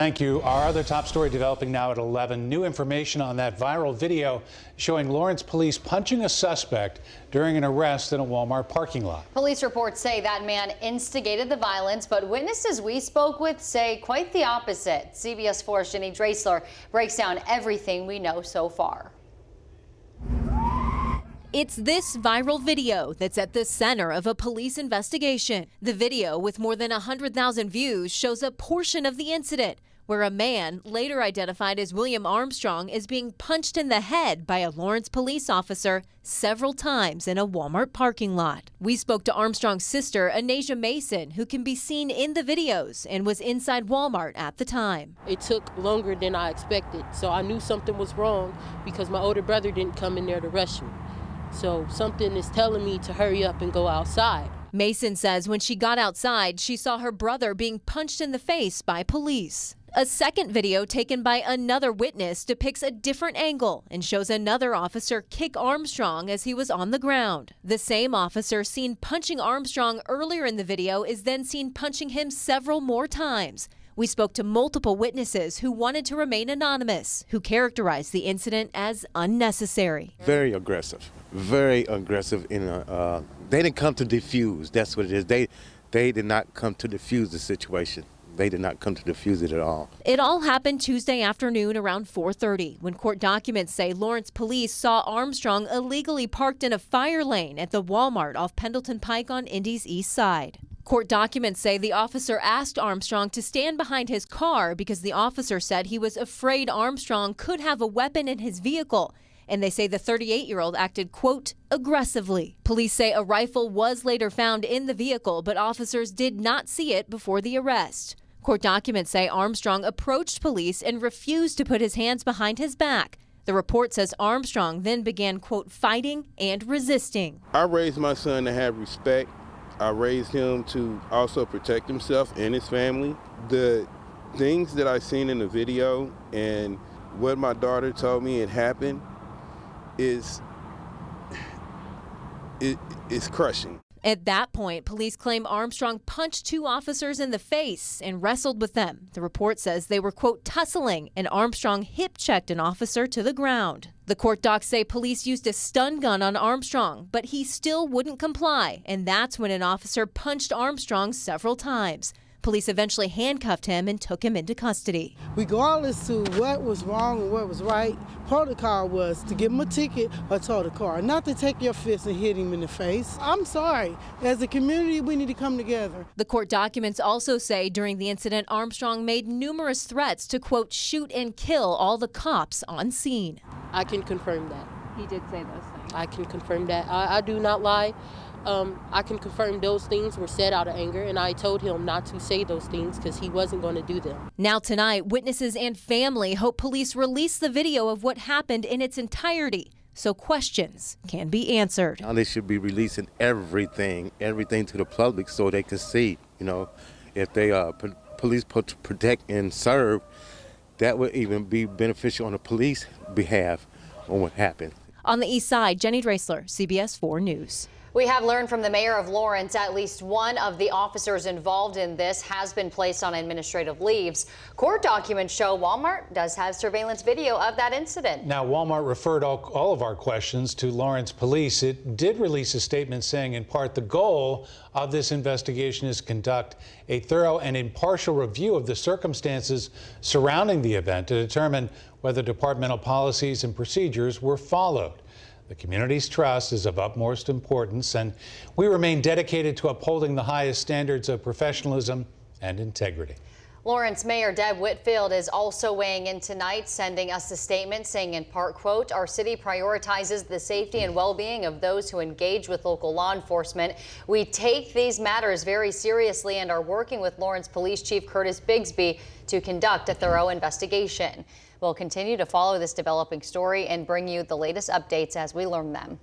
Thank you. Our other top story developing now at 11. New information on that viral video showing Lawrence police punching a suspect during an arrest in a Walmart parking lot. Police reports say that man instigated the violence, but witnesses we spoke with say quite the opposite. CBS 4's Jenny Drasler breaks down everything we know so far. It's this viral video that's at the center of a police investigation. The video, with more than 100,000 views, shows a portion of the incident where a man, later identified as William Armstrong, is being punched in the head by a Lawrence police officer several times in a Walmart parking lot. We spoke to Armstrong's sister, Anasia Mason, who can be seen in the videos and was inside Walmart at the time. It took longer than I expected, so I knew something was wrong because my older brother didn't come in there to rush me. So something is telling me to hurry up and go outside. Mason says when she got outside, she saw her brother being punched in the face by police. A second video taken by another witness depicts a different angle and shows another officer kick Armstrong as he was on the ground. The same officer seen punching Armstrong earlier in the video is then seen punching him several more times. We spoke to multiple witnesses who wanted to remain anonymous, who characterized the incident as unnecessary. Very aggressive. Very aggressive. They didn't come to defuse. That's what it is. They did not come to defuse the situation. They did not come to defuse it at all. It all happened Tuesday afternoon around 4:30 when court documents say Lawrence police saw Armstrong illegally parked in a fire lane at the Walmart off Pendleton Pike on Indy's east side. Court documents say the officer asked Armstrong to stand behind his car because the officer said he was afraid Armstrong could have a weapon in his vehicle. And they say the 38-year-old acted, quote, aggressively. Police say a rifle was later found in the vehicle, but officers did not see it before the arrest. Court documents say Armstrong approached police and refused to put his hands behind his back. The report says Armstrong then began, quote, fighting and resisting. I raised my son to have respect. I raised him to also protect himself and his family. The things that I seen in the video and what my daughter told me had happened is crushing. At that point, police claim Armstrong punched two officers in the face and wrestled with them. The report says they were, quote, tussling, and Armstrong hip-checked an officer to the ground. The court docs say police used a stun gun on Armstrong, but he still wouldn't comply, and that's when an officer punched Armstrong several times. Police eventually handcuffed him and took him into custody. Regardless to what was wrong and what was right, protocol was to give him a ticket or tow the car, not to take your fist and hit him in the face. I'm sorry. As a community, we need to come together. The court documents also say during the incident, Armstrong made numerous threats to, quote, shoot and kill all the cops on scene. I can confirm that. He did say those things. I can confirm that. I do not lie. I can confirm those things were said out of anger, and I told him not to say those things because he wasn't going to do them. Now tonight, witnesses and family hope police release the video of what happened in its entirety so questions can be answered. Now they should be releasing everything to the public so they can see, if they police protect and serve, that would even be beneficial on the police behalf on what happened. On the east side, Jenny Drasler, CBS 4 News. We have learned from the mayor of Lawrence at least one of the officers involved in this has been placed on administrative leaves. Court documents show Walmart does have surveillance video of that incident. Now, Walmart referred all of our questions to Lawrence police. It did release a statement saying, in part, the goal of this investigation is to conduct a thorough and impartial review of the circumstances surrounding the event to determine whether departmental policies and procedures were followed. The community's trust is of utmost importance, and we remain dedicated to upholding the highest standards of professionalism and integrity. Lawrence Mayor Deb Whitfield is also weighing in tonight, sending us a statement saying in part, quote, our city prioritizes the safety and well-being of those who engage with local law enforcement. We take these matters very seriously and are working with Lawrence Police Chief Curtis Bigsby to conduct a thorough investigation. We'll continue to follow this developing story and bring you the latest updates as we learn them.